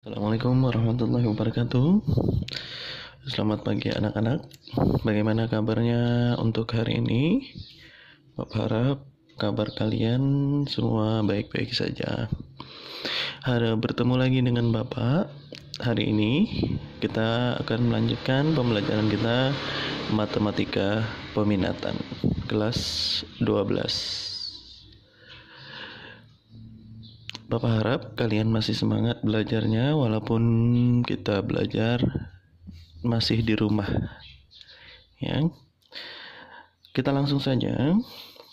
Assalamualaikum warahmatullahi wabarakatuh. Selamat pagi anak-anak. Bagaimana kabarnya untuk hari ini? Bapak harap kabar kalian semua baik-baik saja. Harap bertemu lagi dengan Bapak. Hari ini kita akan melanjutkan pembelajaran kita matematika peminatan kelas 12. Bapak harap kalian masih semangat belajarnya walaupun kita belajar masih di rumah. Ya. Kita langsung saja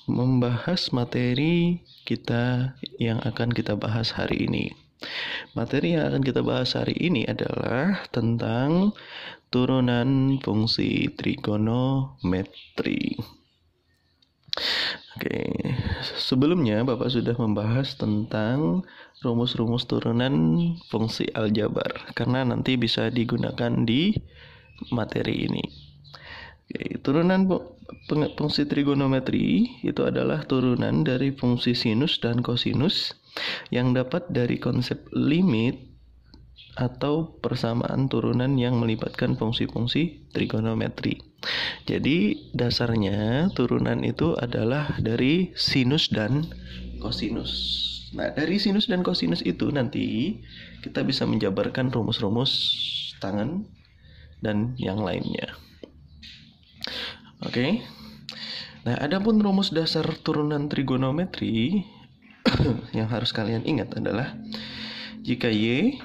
membahas materi kita yang akan kita bahas hari ini. Materi yang akan kita bahas hari ini adalah tentang turunan fungsi trigonometri. Oke, sebelumnya Bapak sudah membahas tentang rumus-rumus turunan fungsi aljabar karena nanti bisa digunakan di materi ini. Oke, turunan fungsi trigonometri itu adalah turunan dari fungsi sinus dan kosinus yang dapat dari konsep limit atau persamaan turunan yang melibatkan fungsi-fungsi trigonometri. Jadi dasarnya turunan itu adalah dari sinus dan kosinus. Nah, dari sinus dan kosinus itu nanti kita bisa menjabarkan rumus-rumus tangen dan yang lainnya. Oke. Nah, adapun rumus dasar turunan trigonometri yang harus kalian ingat adalah jika Y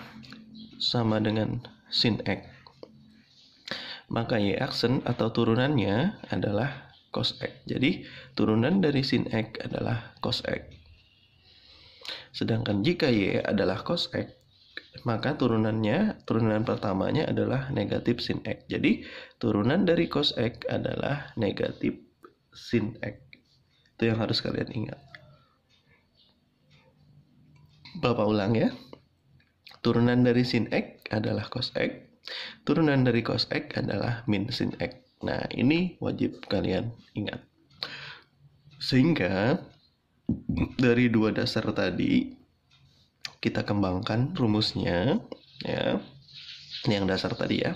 sama dengan sin X, maka Y aksen atau turunannya adalah cos X. Jadi turunan dari sin X adalah cos X. Sedangkan jika Y adalah cos X, maka turunan pertamanya adalah negatif sin X. Jadi turunan dari cos X adalah negatif sin X. Itu yang harus kalian ingat. Bapak ulang ya. Turunan dari sin X adalah cos X. Turunan dari cos X adalah min sin X. Nah, ini wajib kalian ingat. Sehingga dari dua dasar tadi kita kembangkan rumusnya ya. Yang dasar tadi ya.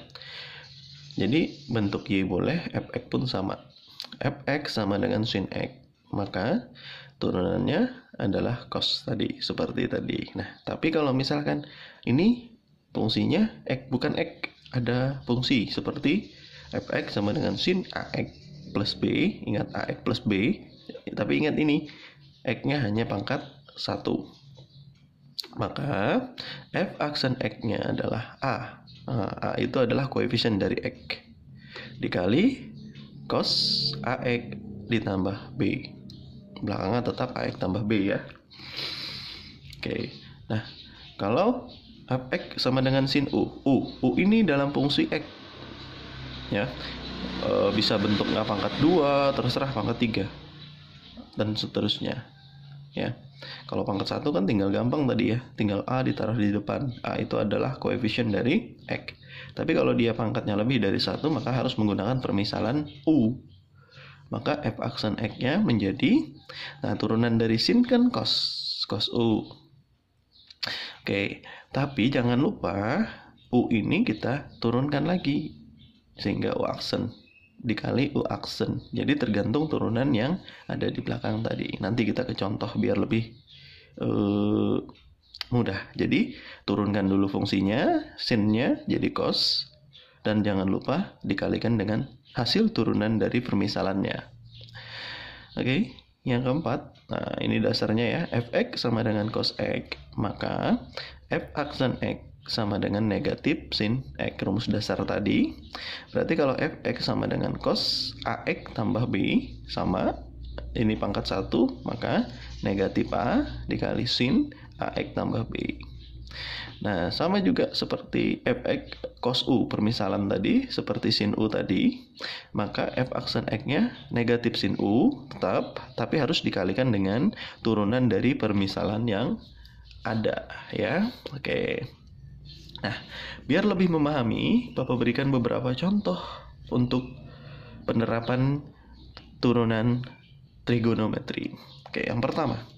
Jadi bentuk Y boleh, Fx pun sama. Fx sama dengan sin X. Maka turunannya adalah cos tadi, seperti tadi. Nah, tapi kalau misalkan ini fungsinya X bukan X, ada fungsi seperti Fx sama dengan sin AX plus B. Ingat AX plus B, tapi ingat ini X-nya hanya pangkat 1. Maka F aksen X-nya adalah A. A itu adalah koefisien dari X dikali cos AX ditambah B. Belakangan tetap AX tambah B ya. Oke. Nah, kalau Fx sama dengan sin U. U ini dalam fungsi X. Ya. Bisa bentuknya pangkat 2, terserah pangkat 3. Dan seterusnya. Ya. Kalau pangkat 1 kan tinggal gampang tadi ya. Tinggal A ditaruh di depan. A itu adalah koefisien dari X. Tapi kalau dia pangkatnya lebih dari 1, maka harus menggunakan permisalan U. Maka F aksen X-nya menjadi, nah turunan dari sin kan cos U. Oke, tapi jangan lupa U ini kita turunkan lagi sehingga U aksen dikali U aksen. Jadi tergantung turunan yang ada di belakang tadi. Nanti kita ke contoh biar lebih mudah. Jadi turunkan dulu fungsinya, sinnya jadi cos, dan jangan lupa dikalikan dengan hasil turunan dari permisalannya. Oke, yang keempat, nah ini dasarnya ya, Fx sama dengan cos X, maka F aksen X sama dengan negatif sin X, rumus dasar tadi. Berarti kalau Fx sama dengan cos AX tambah B sama, ini pangkat 1, maka negatif A dikali sin AX tambah B. Nah, sama juga seperti Fx cos U permisalan tadi, seperti sin U tadi, maka F aksen X-nya negatif sin U tetap, tapi harus dikalikan dengan turunan dari permisalan yang ada ya. Oke. Nah, biar lebih memahami, Bapak berikan beberapa contoh untuk penerapan turunan trigonometri. Oke, yang pertama,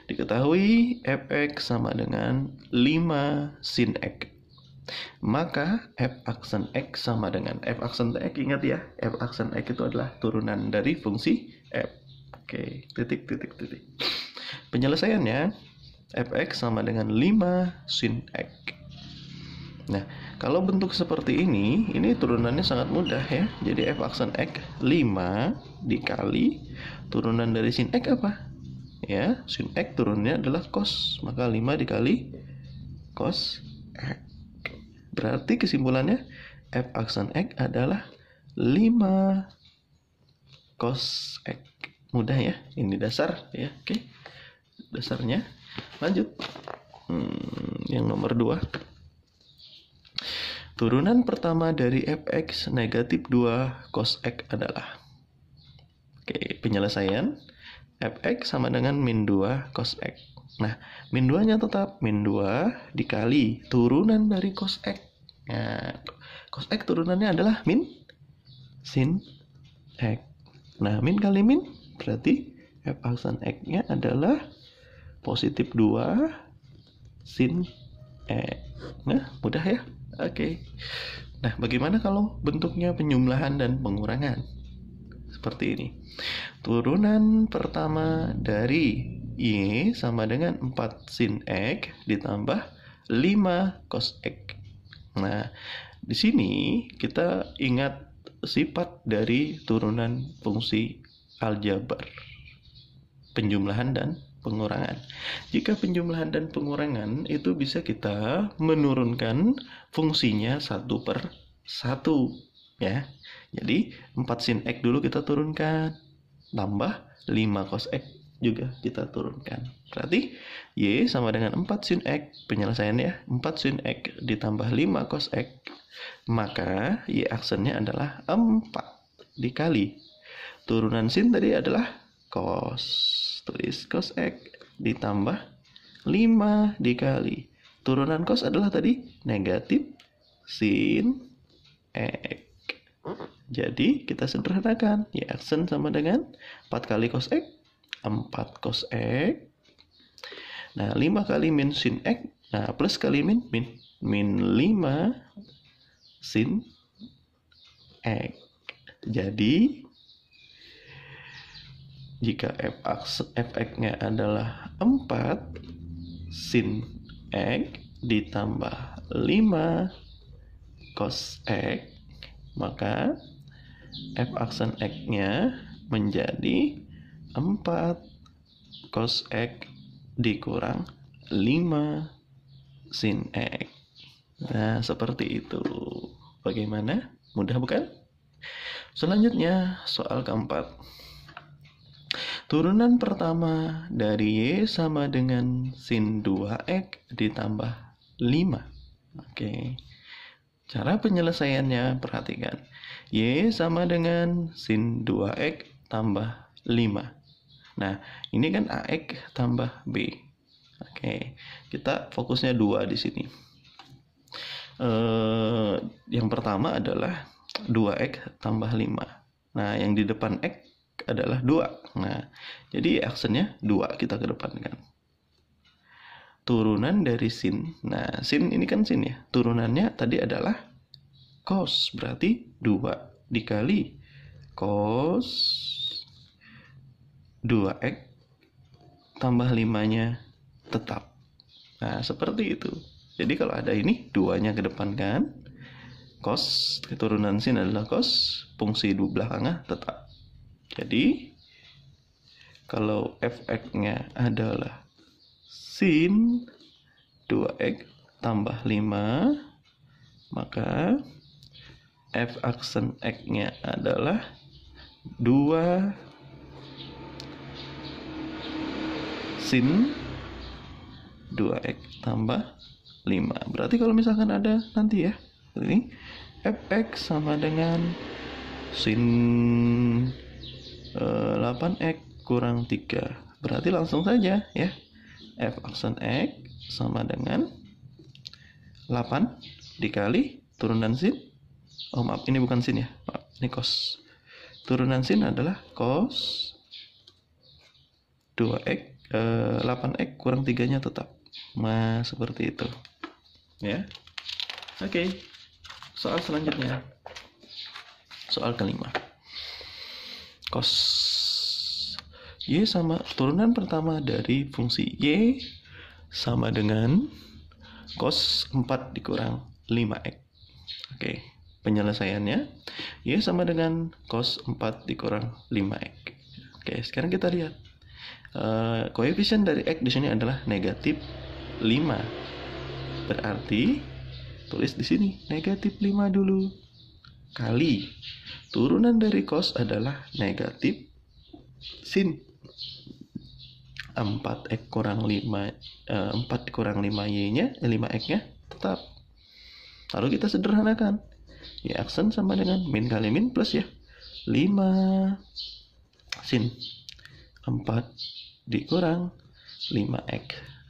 Diketahui fx sama dengan 5 sin x. Maka f aksen x sama dengan f aksen x, ingat ya, f aksen x itu adalah turunan dari fungsi f. Oke, titik. Penyelesaiannya fx sama dengan 5 sin x. Nah, kalau bentuk seperti ini turunannya sangat mudah ya. Jadi f aksen x 5 dikali turunan dari sin x apa? Ya, sin x turunnya adalah cos, maka 5 dikali cos x. Berarti kesimpulannya f aksen x adalah 5 cos x. Mudah ya, ini dasar ya. Oke, dasarnya. Lanjut, yang nomor 2. Turunan pertama dari fx negatif 2 cos x adalah. Oke, penyelesaian fx sama dengan min 2 cos x. Nah, min 2-nya tetap min 2 dikali turunan dari cos x. Nah, cos x turunannya adalah min sin x. Nah, min kali min berarti f aksen x-nya adalah positif 2 sin x. Nah, mudah ya. Oke. Nah, bagaimana kalau bentuknya penjumlahan dan pengurangan? Seperti ini. Turunan pertama dari y sama dengan 4 sin x ditambah 5 cos x. Nah, di sini kita ingat sifat dari turunan fungsi aljabar, penjumlahan dan pengurangan. Jika penjumlahan dan pengurangan itu bisa kita menurunkan fungsinya 1/1 ya. Jadi 4 sin x dulu kita turunkan, tambah 5 cos x juga kita turunkan. Berarti y sama dengan 4 sin x. Penyelesaiannya 4 sin x ditambah 5 cos x. Maka y aksennya adalah 4 dikali turunan sin tadi adalah cos. Tulis cos x ditambah 5 dikali turunan cos adalah tadi negatif sin x. Jadi kita sederhanakan, y aksen sama dengan 4 kali cos x, 4 cos x. Nah, 5 kali min sin x, nah plus kali min 5 sin x. Jadi jika fx-nya adalah 4 sin x ditambah 5 cos x, maka f aksen x-nya menjadi 4 cos x dikurang 5 sin x. Nah, seperti itu. Bagaimana? Mudah bukan? Selanjutnya, soal keempat. Turunan pertama dari y sama dengan sin 2x ditambah 5. Oke. Cara penyelesaiannya perhatikan. Y sama dengan sin 2x tambah 5. Nah, ini kan AX tambah B. Oke. Kita fokusnya 2 di sini. Yang pertama adalah 2x tambah 5. Nah, yang di depan x adalah 2. Nah, jadi aksennya 2 kita kedepankan. Turunan dari sin. Nah, sin ini kan sin ya. Turunannya tadi adalah cos. Berarti 2 dikali cos 2x tambah 5-nya tetap. Nah, seperti itu. Jadi kalau ada ini 2-nya kedepankan. Cos keturunan sin adalah cos. Fungsi belakangnya tetap. Jadi kalau fx-nya adalah sin 2x tambah 5, maka f aksen x-nya adalah 2 sin 2x tambah 5. Berarti kalau misalkan ada nanti ya, ini fx sama dengan sin 8x kurang 3. Berarti langsung saja ya, f aksen x sama dengan 8 dikali turunan sin. Oh maaf, ini bukan sin ya, maaf, ini cos. Turunan sin adalah cos 2x 8x kurang 3-nya tetap. Nah, seperti itu. Ya. Oke. Soal selanjutnya. Soal kelima. Cos Y sama turunan pertama dari fungsi Y sama dengan cos 4 dikurang 5x. Oke, penyelesaiannya Y sama dengan cos 4 dikurang 5x. Oke, sekarang kita lihat. Koefisien dari x di sini adalah negatif 5. Berarti tulis di sini negatif 5 dulu. Kali turunan dari cos adalah negatif sin 4x kurang 5 4 kurang 5y-nya 5x-nya tetap. Lalu kita sederhanakan. Y aksen sama dengan min kali min plus ya. 5 sin 4 dikurang 5x.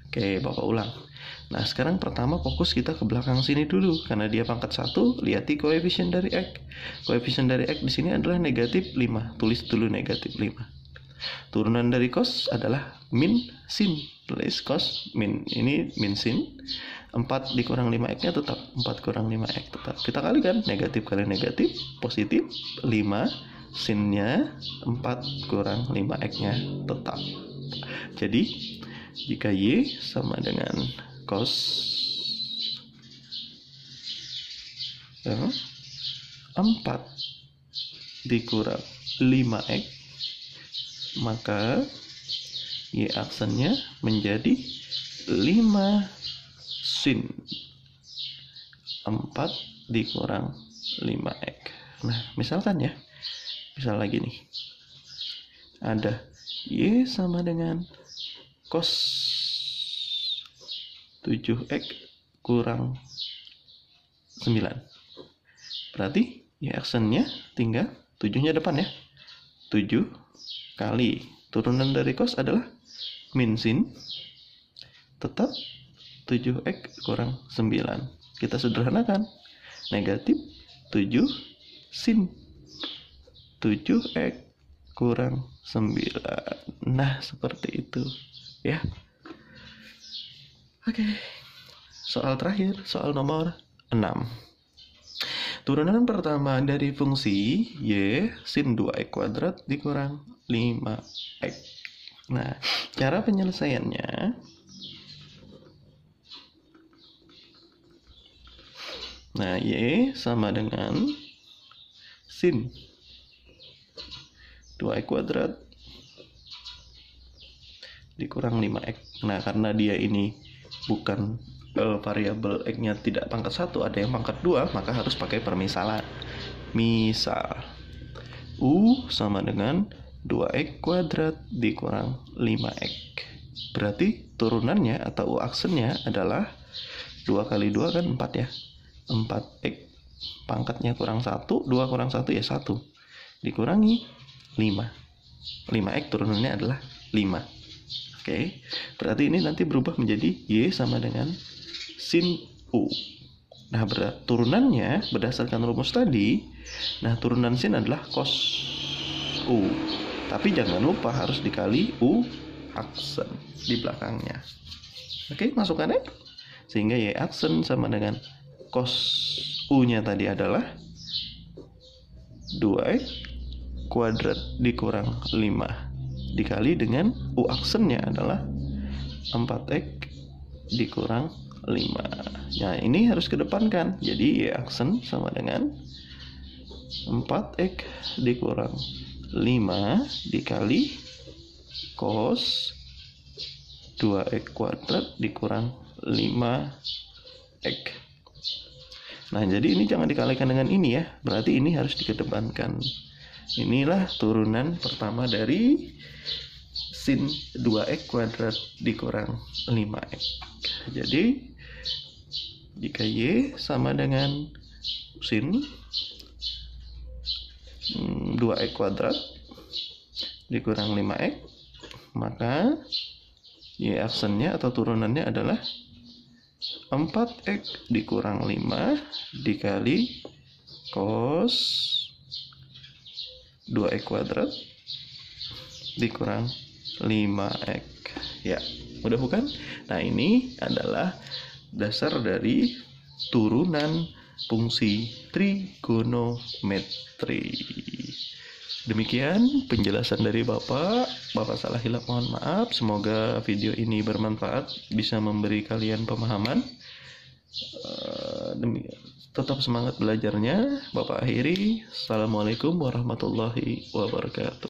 Oke, Bapak ulang. Nah, sekarang pertama fokus kita ke belakang sini dulu. Karena dia pangkat 1, lihat di koefisien dari x. Koefisien dari x di sini adalah negatif 5. Tulis dulu negatif 5. Turunan dari cos adalah min sin. Tulis cos min. Ini min sin. 4 dikurang 5x-nya tetap. 4 kurang 5x tetap. Kita kalikan. Negatif kali negatif. Positif. 5. Sin-nya 4 kurang 5x-nya tetap. Jadi, jika Y sama dengan cos 4 dikurang 5x, maka Y aksennya menjadi 5 sin 4 dikurang 5x. Nah, misalkan ya. Misal lagi nih. Ada Y sama dengan cos 7x kurang 9. Berarti Y aksennya tinggal 7-nya depan ya. 7 kali turunan dari cos adalah min sin tetap 7x kurang 9. Kita sederhanakan. Negatif 7 sin 7x kurang 9. Nah, seperti itu ya. Oke. Soal terakhir, soal nomor 6. Turunan pertama dari fungsi Y sin 2x kuadrat dikurang 5x. Nah, cara penyelesaiannya. Nah, Y sama dengan sin 2x kuadrat dikurang 5x. Nah, karena dia ini bukan variabel x-nya tidak pangkat 1, ada yang pangkat 2, maka harus pakai permisalan. Misal U sama dengan 2x kuadrat dikurang 5x. Berarti turunannya atau U aksennya adalah 2 kali 2 kan 4 ya. 4x pangkatnya kurang 1, 2 kurang 1 ya 1. Dikurangi 5. 5x turunannya adalah 5. Oke, berarti ini nanti berubah menjadi Y sama dengan sin U. Nah, turunannya berdasarkan rumus tadi. Nah, turunan sin adalah cos U. Tapi jangan lupa harus dikali U aksen di belakangnya. Oke, masukkannya. Sehingga Y aksen sama dengan cos U-nya tadi adalah 2x kuadrat dikurang 5 dikali dengan U aksennya adalah 4x dikurang 5. Nah, ini harus kedepankan. Jadi Y aksen sama dengan 4x dikurang 5 dikali cos 2x kuadrat dikurang 5x. Nah, jadi ini jangan dikalikan dengan ini ya. Berarti ini harus dikedepankan. Inilah turunan pertama dari sin 2x kuadrat dikurang 5x. Jadi, jika Y sama dengan sin 2x kuadrat dikurang 5x, maka Y aksennya atau turunannya adalah 4x dikurang 5 dikali cos 2x kuadrat dikurang 5x. Ya, mudah bukan? Nah, ini adalah dasar dari turunan fungsi trigonometri. Demikian penjelasan dari Bapak. Bapak salah hilap mohon maaf. Semoga video ini bermanfaat, bisa memberi kalian pemahaman. Tetap semangat belajarnya. Bapak akhiri. Assalamualaikum warahmatullahi wabarakatuh.